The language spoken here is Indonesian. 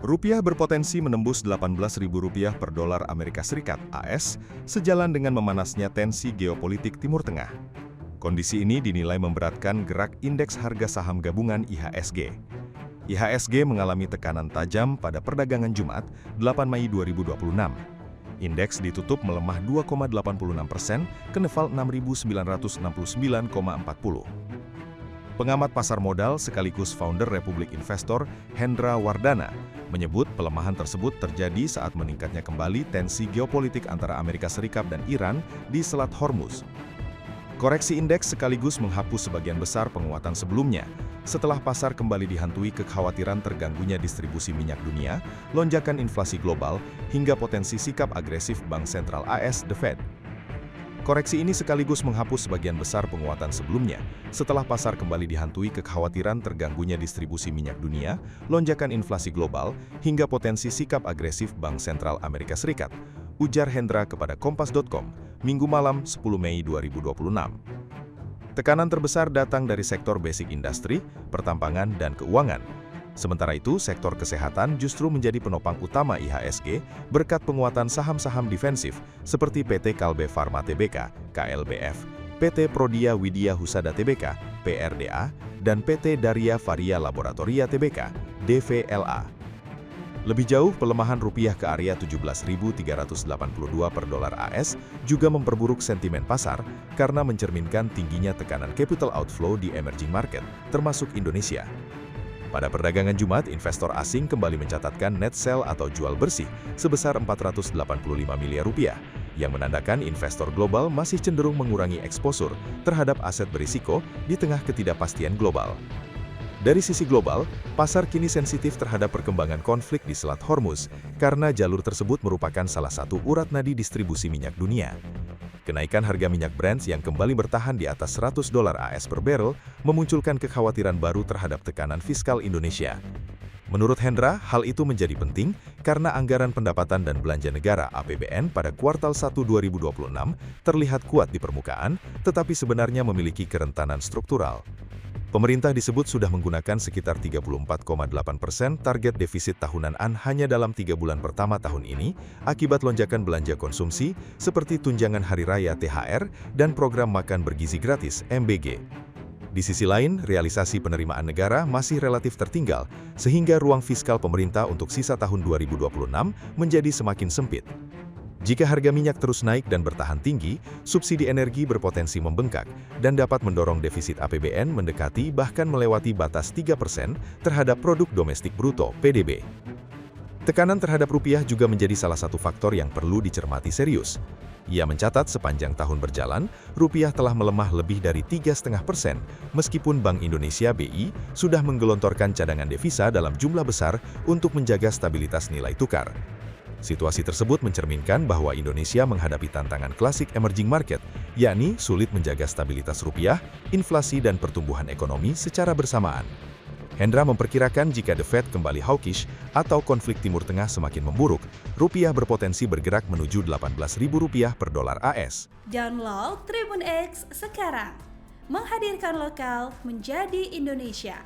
Rupiah berpotensi menembus Rp18.000 per dolar Amerika Serikat (AS) sejalan dengan memanasnya tensi geopolitik Timur Tengah. Kondisi ini dinilai memberatkan gerak indeks harga saham gabungan IHSG. IHSG mengalami tekanan tajam pada perdagangan Jumat, 8 Mei 2026. Indeks ditutup melemah 2,86% ke level 6.969,40. Pengamat pasar modal sekaligus founder Republik Investor, Hendra Wardana, menyebut pelemahan tersebut terjadi saat meningkatnya kembali tensi geopolitik antara Amerika Serikat dan Iran di Selat Hormuz. Koreksi indeks sekaligus menghapus sebagian besar penguatan sebelumnya, setelah pasar kembali dihantui kekhawatiran terganggunya distribusi minyak dunia, lonjakan inflasi global, hingga potensi sikap agresif Bank Sentral AS, The Fed. Koreksi ini sekaligus menghapus sebagian besar penguatan sebelumnya, setelah pasar kembali dihantui kekhawatiran terganggunya distribusi minyak dunia, lonjakan inflasi global, hingga potensi sikap agresif Bank Sentral Amerika Serikat, ujar Hendra kepada Kompas.com, Minggu malam 10 Mei 2026. Tekanan terbesar datang dari sektor basic industry, pertambangan, dan keuangan. Sementara itu, sektor kesehatan justru menjadi penopang utama IHSG berkat penguatan saham-saham defensif seperti PT Kalbe Farma Tbk, KLBF, PT Prodia Widya Husada Tbk, PRDA, dan PT Daria Varia Laboratoria Tbk, DVLA. Lebih jauh, pelemahan rupiah ke area 17.382 per dolar AS juga memperburuk sentimen pasar karena mencerminkan tingginya tekanan capital outflow di emerging market, termasuk Indonesia. Pada perdagangan Jumat, investor asing kembali mencatatkan net sell atau jual bersih sebesar Rp485 miliar, yang menandakan investor global masih cenderung mengurangi eksposur terhadap aset berisiko di tengah ketidakpastian global. Dari sisi global, pasar kini sensitif terhadap perkembangan konflik di Selat Hormuz karena jalur tersebut merupakan salah satu urat nadi distribusi minyak dunia. Kenaikan harga minyak Brent yang kembali bertahan di atas $100 AS per barrel memunculkan kekhawatiran baru terhadap tekanan fiskal Indonesia. Menurut Hendra, hal itu menjadi penting karena anggaran pendapatan dan belanja negara (APBN) pada kuartal 1 2026 terlihat kuat di permukaan, tetapi sebenarnya memiliki kerentanan struktural. Pemerintah disebut sudah menggunakan sekitar 34,8% target defisit tahunan hanya dalam 3 bulan pertama tahun ini, akibat lonjakan belanja konsumsi seperti tunjangan hari raya THR dan program makan bergizi gratis (MBG). Di sisi lain, realisasi penerimaan negara masih relatif tertinggal, sehingga ruang fiskal pemerintah untuk sisa tahun 2026 menjadi semakin sempit. Jika harga minyak terus naik dan bertahan tinggi, subsidi energi berpotensi membengkak dan dapat mendorong defisit APBN mendekati bahkan melewati batas 3% terhadap produk domestik bruto (PDB). Tekanan terhadap rupiah juga menjadi salah satu faktor yang perlu dicermati serius. Ia mencatat sepanjang tahun berjalan, rupiah telah melemah lebih dari 3,5%, meskipun Bank Indonesia (BI) sudah menggelontorkan cadangan devisa dalam jumlah besar untuk menjaga stabilitas nilai tukar. Situasi tersebut mencerminkan bahwa Indonesia menghadapi tantangan klasik emerging market, yakni sulit menjaga stabilitas rupiah, inflasi, dan pertumbuhan ekonomi secara bersamaan. Hendra memperkirakan jika The Fed kembali hawkish atau konflik Timur Tengah semakin memburuk, rupiah berpotensi bergerak menuju Rp18.000 per dolar AS. Download Tribun X sekarang, menghadirkan lokal menjadi Indonesia.